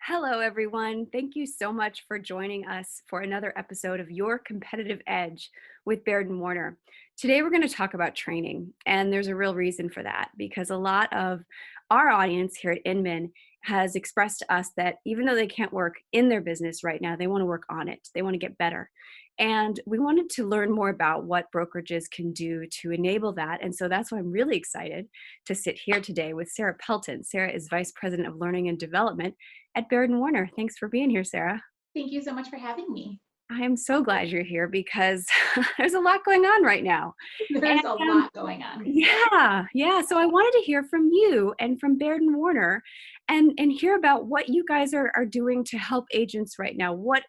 Hello, everyone. Thank you so much for joining us for another episode of Your Competitive Edge with Baird and Warner. Today, we're going to talk about training, and there's a real reason for that because a lot of our audience here at Inman has expressed to us that even though they can't work in their business right now, they want to work on it. They want to get better. And we wanted to learn more about what brokerages can do to enable that. And so that's why I'm really excited to sit here today with Sarah Pelton. Sarah is Vice President of Learning and Development at Baird and Warner. Thanks for being here, Sarah. Thank you so much for having me. I am so glad you're here because there's a lot going on right now. There's a And lot going on. yeah. So I wanted to hear from you and from Baird and Warner and hear about what you guys are doing to help agents right now. What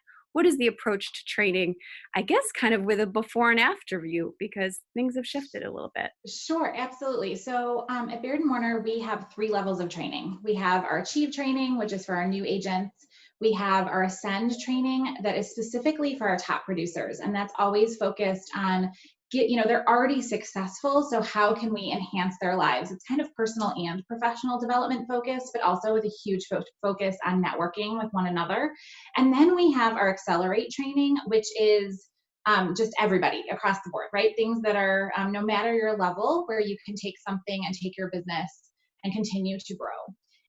is the approach to training? I guess kind of with a before and after view because things have shifted a little bit. Sure, absolutely. So at Baird and Warner, we have three levels of training. We have our Achieve training, which is for our new agents. We have our Ascend training that is specifically for our top producers, and that's always focused on they're already successful, so how can we enhance their lives? It's kind of personal and professional development focus, but also with a huge focus on networking with one another. And then we have our Accelerate training, which is just everybody across the board, right? Things that are no matter your level, where you can take something and take your business and continue to grow.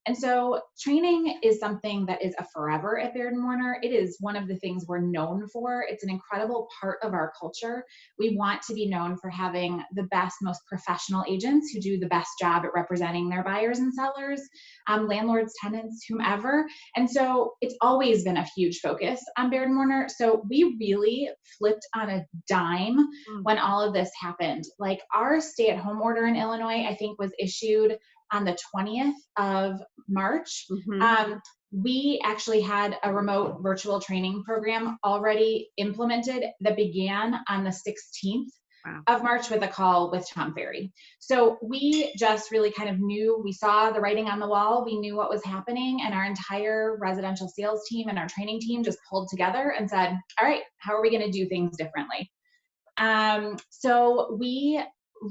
And so training is something that is a forever at Baird and Warner. It is one of the things we're known for. It's an incredible part of our culture. We want to be known for having the best, most professional agents who do the best job at representing their buyers and sellers, landlords, tenants, whomever. And so it's always been a huge focus on Baird and Warner. So we really flipped on a dime Mm. when all of this happened. Like our stay-at-home order in Illinois, I think was issued on the 20th of March. Mhm. We actually had a remote virtual training program already implemented that began on the 16th Wow. of March with a call with Tom Ferry. So we just really kind of knew, we saw the writing on the wall, we knew what was happening, and our entire residential sales team and our training team just pulled together and said, all right, how are we going to do things differently? So we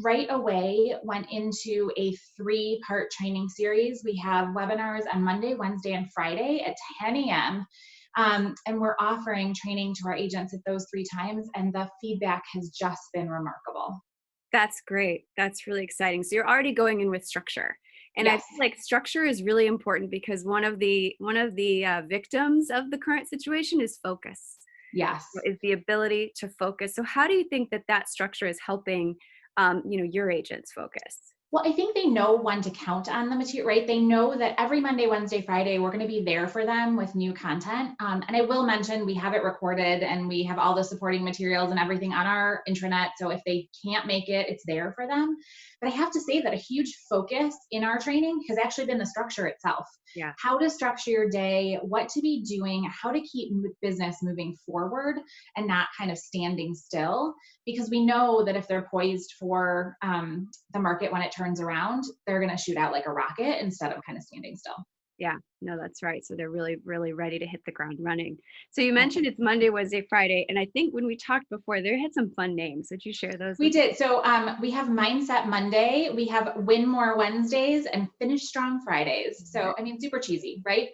right away went into a three-part training series. We have webinars on Monday, Wednesday, and Friday at 10 a.m. And we're offering training to our agents at those three times, and the feedback has just been remarkable. That's great. That's really exciting. So you're already going in with structure. And I Yes, feel like structure is really important because one of the victims of the current situation is focus. yes. Is the ability to focus. So how do you think that that structure is helping your agents focus? Well, I think they know when to count on the material, right? They know that every Monday, Wednesday, Friday, we're going to be there for them with new content. And I will mention we have it recorded and we have all the supporting materials and everything on our intranet. So if they can't make it, it's there for them. But I have to say that a huge focus in our training has actually been the structure itself. Yeah. How to structure your day, what to be doing, how to keep business moving forward and not kind of standing still, because we know that if they're poised for the market when it turns around, they're going to shoot out like a rocket instead of kind of standing still. Yeah, no, that's right. So they're really, really ready to hit the ground running. So you Yeah. mentioned it's Monday, Wednesday, Friday, and I think when we talked before, they had some fun names. Would you share those We with? did. So we have Mindset Monday, we have Win More Wednesdays, and Finish Strong Fridays. So I mean, super cheesy, right?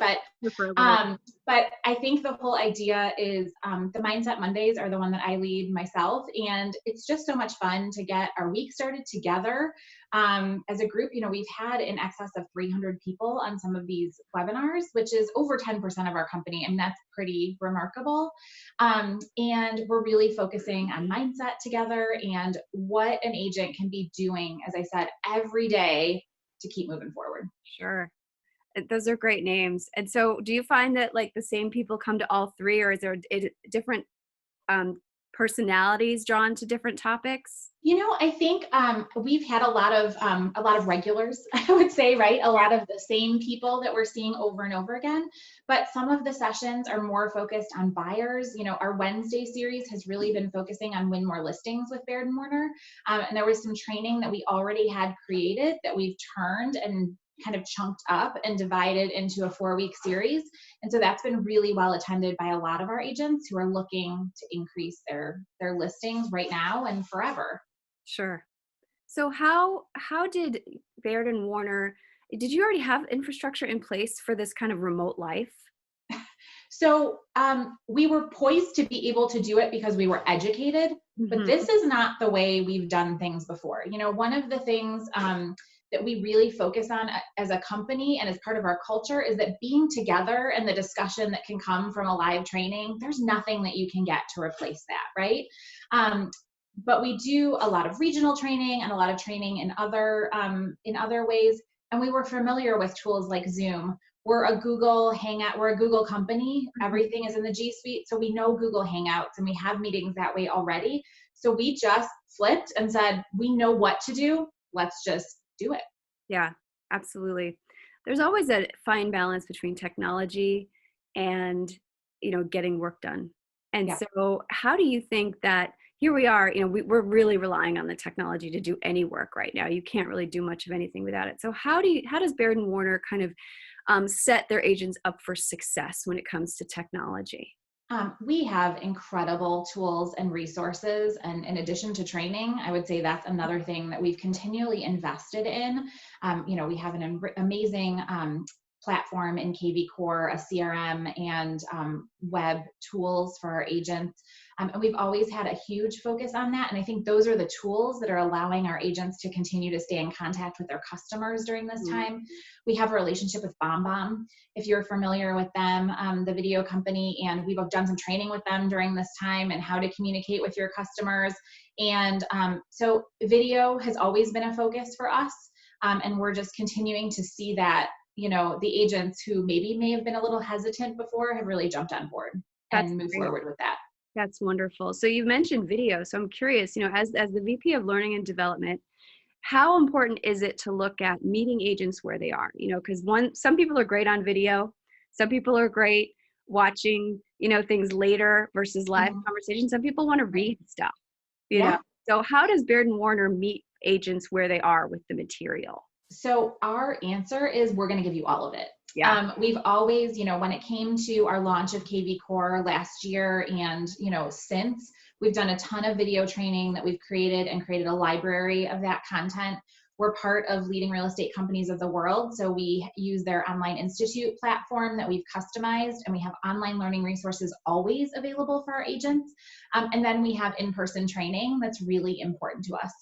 Super little. Um, but I think the whole idea is the Mindset Mondays are the one that I lead myself, and it's just so much fun to get our week started together as a group. You know, we've had in excess of 300 people on some of these webinars, which is over 10% of our company. I mean, that's pretty remarkable. And we're really focusing on mindset together and what an agent can be doing, as I said, every day to keep moving forward. Sure. Those are great names. And so do you find that like the same people come to all three, or is there different um, personalities drawn to different topics? You know, I think we've had a lot of regulars, I would say, right? A lot of the same people that we're seeing over and over again. But some of the sessions are more focused on buyers. You know, our Wednesday series has really been focusing on win more listings with Baird and Warner. And there was some training that we already had created that we've turned and kind of chunked up and divided into a 4-week series. And so that's been really well attended by a lot of our agents who are looking to increase their listings right now and forever. Sure. So how did Baird and Warner, did you already have infrastructure in place for this kind of remote life? So we were poised to be able to do it because we were educated, but Hmm. this is not the way we've done things before. One of the things that we really focus on as a company and as part of our culture is that being together and the discussion that can come from a live training, there's nothing that you can get to replace that, right? Um, but we do a lot of regional training and a lot of training in other ways. And we were familiar with tools like Zoom. We're a Google Hangout, we're a Google company. Everything is in the G Suite. So we know Google Hangouts and we have meetings that way already. So we just flipped and said, we know what to do. Let's just do it. Yeah, absolutely. There's always a fine balance between technology and, getting work done. And Yeah. so how do you think that here we are, we're really relying on the technology to do any work right now. You can't really do much of anything without it. So how does Baird and Warner kind of set their agents up for success when it comes to technology? We have incredible tools and resources. And in addition to training, I would say that's another thing that we've continually invested in. We have an amazing platform in KV Core, a CRM, and web tools for our agents. And we've always had a huge focus on that. And I think those are the tools that are allowing our agents to continue to stay in contact with their customers during this Mhm. time. We have a relationship with BombBomb, if you're familiar with them, the video company, and we've done some training with them during this time and how to communicate with your customers. And so video has always been a focus for us. And we're just continuing to see that, the agents who maybe may have been a little hesitant before have really jumped on board That's and moved great. forward with that. That's wonderful. So you mentioned video. So I'm curious, as the VP of Learning and Development, how important is it to look at meeting agents where they are? Because some people are great on video, some people are great watching, things later versus live Mhm. conversation. Some people want to Right. read stuff, you know. Yeah. So how does Baird and Warner meet agents where they are with the material? So our answer is we're going to give you all of it. Yeah. We've always, when it came to our launch of KV Core last year and, since, we've done a ton of video training that we've created and created a library of that content. We're part of leading real estate companies of the world. So we use their online institute platform that we've customized, and we have online learning resources always available for our agents. And then we have in-person training that's really important to us.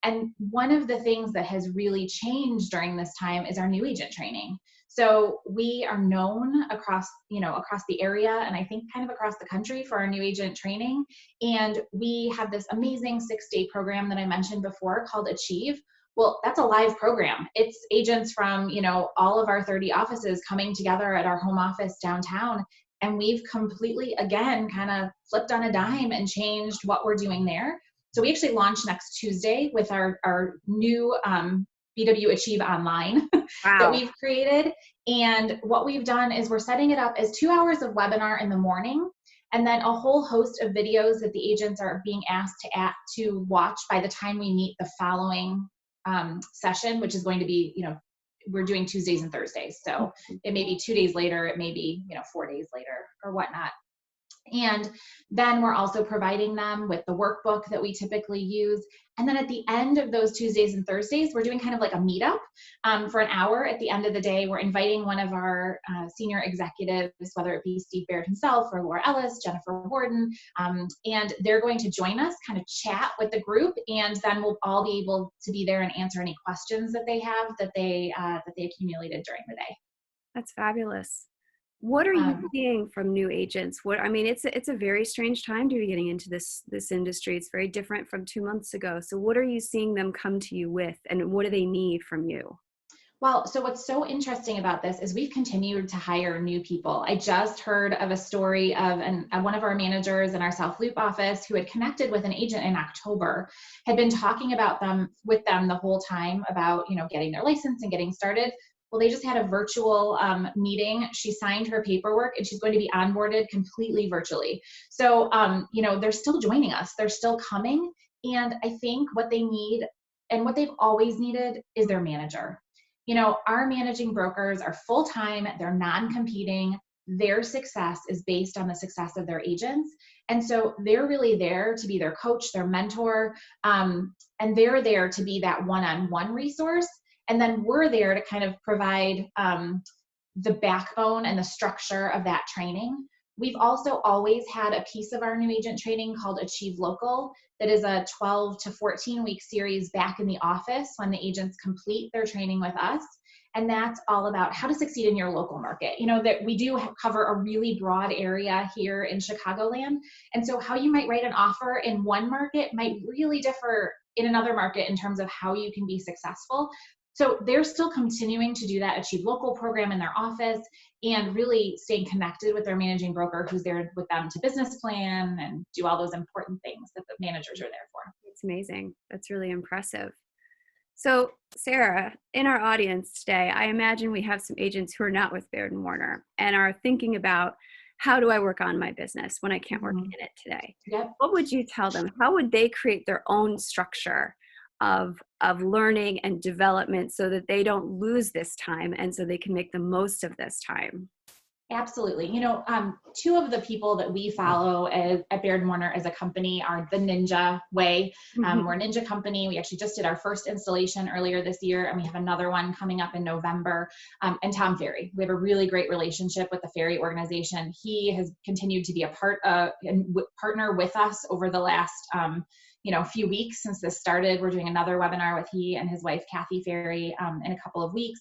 And one of the things that has really changed during this time is our new agent training. So we are known across the area, and I think kind of across the country, for our new agent training. And we have this amazing 6-day program that I mentioned before called Achieve. Well, that's a live program. It's agents from, all of our 30 offices coming together at our home office downtown. And we've completely, again, kind of flipped on a dime and changed what we're doing there. So we actually launch next Tuesday with our new BW Achieve Online that Wow. we've created. And what we've done is we're setting it up as 2 hours of webinar in the morning, and then a whole host of videos that the agents are being asked to watch by the time we meet the following session, which is going to be, we're doing Tuesdays and Thursdays. So it may be 2 days later, it may be, 4 days later or whatnot. And then we're also providing them with the workbook that we typically use. And then at the end of those Tuesdays and Thursdays, we're doing kind of like a meetup for an hour. At the end of the day, we're inviting one of our senior executives, whether it be Steve Baird himself or Laura Ellis, Jennifer Warden, and they're going to join us, kind of chat with the group, and then we'll all be able to be there and answer any questions that they have that they accumulated during the day. That's fabulous. What are you Um, seeing from new agents? It's a very strange time to be getting into this industry. It's very different from 2 months ago. So what are you seeing them come to you with, and what do they need from you? Well, so what's so interesting about this is we've continued to hire new people. I just heard of a story of one of our managers in our South Loop office who had connected with an agent in October, had been talking about them with them the whole time about, getting their license and getting started. Well, they just had a virtual meeting. She signed her paperwork and she's going to be onboarded completely virtually. So, they're still joining us. They're still coming. And I think what they need and what they've always needed is their manager. Our managing brokers are full-time, they're non-competing, their success is based on the success of their agents. And so they're really there to be their coach, their mentor, and they're there to be that one-on-one resource. And then we're there to kind of provide the backbone and the structure of that training. We've also always had a piece of our new agent training called Achieve Local that is a 12 to 14-week series back in the office when the agents complete their training with us. And that's all about how to succeed in your local market. You know, that we do cover a really broad area here in Chicagoland. And so how you might write an offer in one market might really differ in another market in terms of how you can be successful. So they're still continuing to do that Achieve Local program in their office and really staying connected with their managing broker who's there with them to business plan and do all those important things that the managers are there for. It's amazing. That's really impressive. So, Sarah, in our audience today, I imagine we have some agents who are not with Baird and Warner and are thinking about, how do I work on my business when I can't work in it today? Yep. What would you tell them? How would they create their own structure of learning and development so that they don't lose this time and so they can make the most of this time? Absolutely. You know, two of the people that we follow at Baird Warner as a company are the Ninja way. We're a Ninja company. We actually just did our first installation earlier this year, and we have another one coming up in November. And Tom Ferry. We have a really great relationship with the Ferry organization. He has continued to be a partner with us over the last few weeks since this started. We're doing another webinar with he and his wife, Kathy Ferry, in a couple of weeks.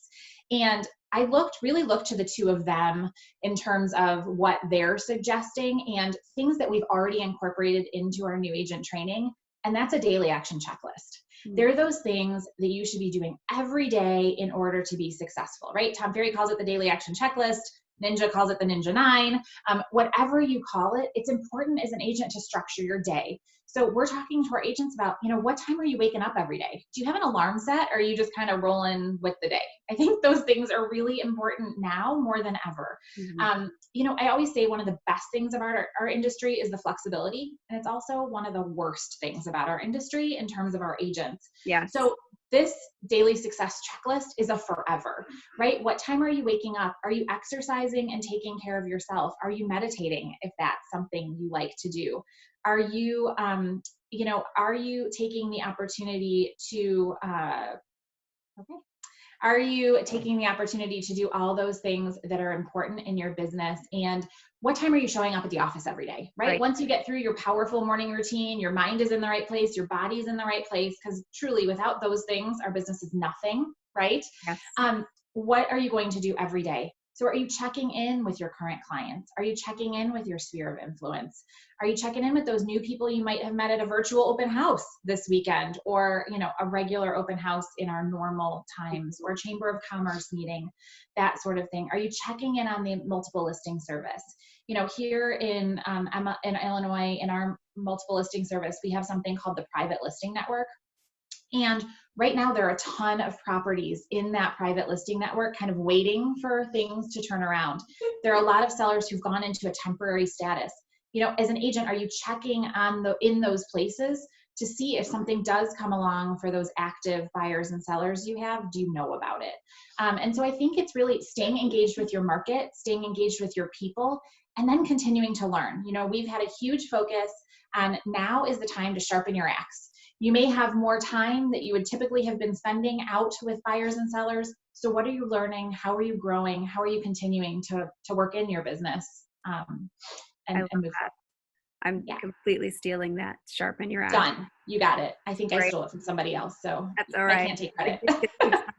And I really looked to the two of them in terms of what they're suggesting and things that we've already incorporated into our new agent training. And that's a daily action checklist. They're those things that you should be doing every day in order to be successful, right? Tom Ferry calls it the daily action checklist. Ninja calls it the Ninja 9. Whatever you call it, it's important as an agent to structure your day. So we're talking to our agents about, what time are you waking up every day? Do you have an alarm set, or are you just kind of rolling with the day? I think those things are really important now more than ever. I always say one of the best things about our industry is the flexibility. And it's also one of the worst things about our industry in terms of our agents. Yes. So this daily success checklist is a forever, right? What time are you waking up? Are you exercising and taking care of yourself? Are you meditating if that's something you like to do? Are you, are you taking the opportunity to, Are you taking the opportunity to do all those things that are important in your business? And what time are you showing up at the office every day, right? Once you get through your powerful morning routine, your mind is in the right place, your body's in the right place, because truly without those things, our business is nothing, right? Yes. What are you going to do every day? So are you checking in with your current clients? Are you checking in with your sphere of influence? Are you checking in with those new people you might have met at a virtual open house this weekend, or a regular open house in our normal times, or Chamber of Commerce meeting, that sort of thing? Are you checking in on the multiple listing service? Here in Illinois, in our multiple listing service, we have something called the Private Listing Network. And right now there are a ton of properties in that private listing network kind of waiting for things to turn around. There are a lot of sellers who've gone into a temporary status. As an agent, are you checking in those places to see if something does come along for those active buyers and sellers you have? Do you know about it? And so I think it's really staying engaged with your market, staying engaged with your people, and then continuing to learn. We've had a huge focus on now is the time to sharpen your axe. You may have more time that you would typically have been spending out with buyers and sellers. So what are you learning? How are you growing? How are you continuing to work in your business and move forward? I'm completely stealing that. Sharpen your axe. Done. You got it. I think I stole it from somebody else, so that's all right. I can't take credit.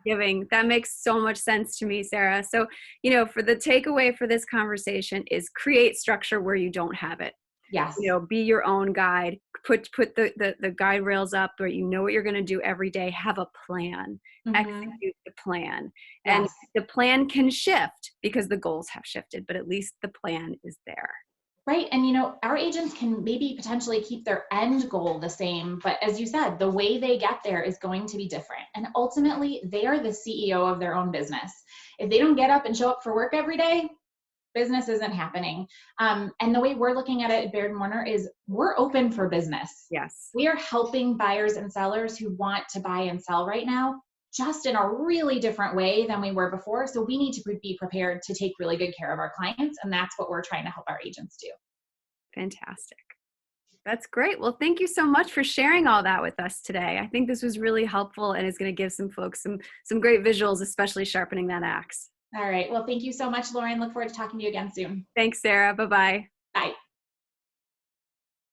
Giving. That makes so much sense to me, Sarah. So, for the takeaway for this conversation is create structure where you don't have it. Yes. Be your own guide. Put the guide rails up where you know what you're going to do every day. Have a plan. Execute the plan. Yes. And the plan can shift because the goals have shifted, but at least the plan is there. Right. And, our agents can maybe potentially keep their end goal the same, but as you said, the way they get there is going to be different. And ultimately, they are the CEO of their own business. If they don't get up and show up for work every day, business isn't happening. And the way we're looking at it at Baird Warner is we're open for business. Yes. We are helping buyers and sellers who want to buy and sell right now, just in a really different way than we were before. So we need to be prepared to take really good care of our clients. And that's what we're trying to help our agents do. Fantastic. That's great. Well, thank you so much for sharing all that with us today. I think this was really helpful and is going to give some folks some great visuals, especially sharpening that axe. All right. Well, thank you so much, Lauren. Look forward to talking to you again soon. Thanks, Sarah. Bye bye. Bye.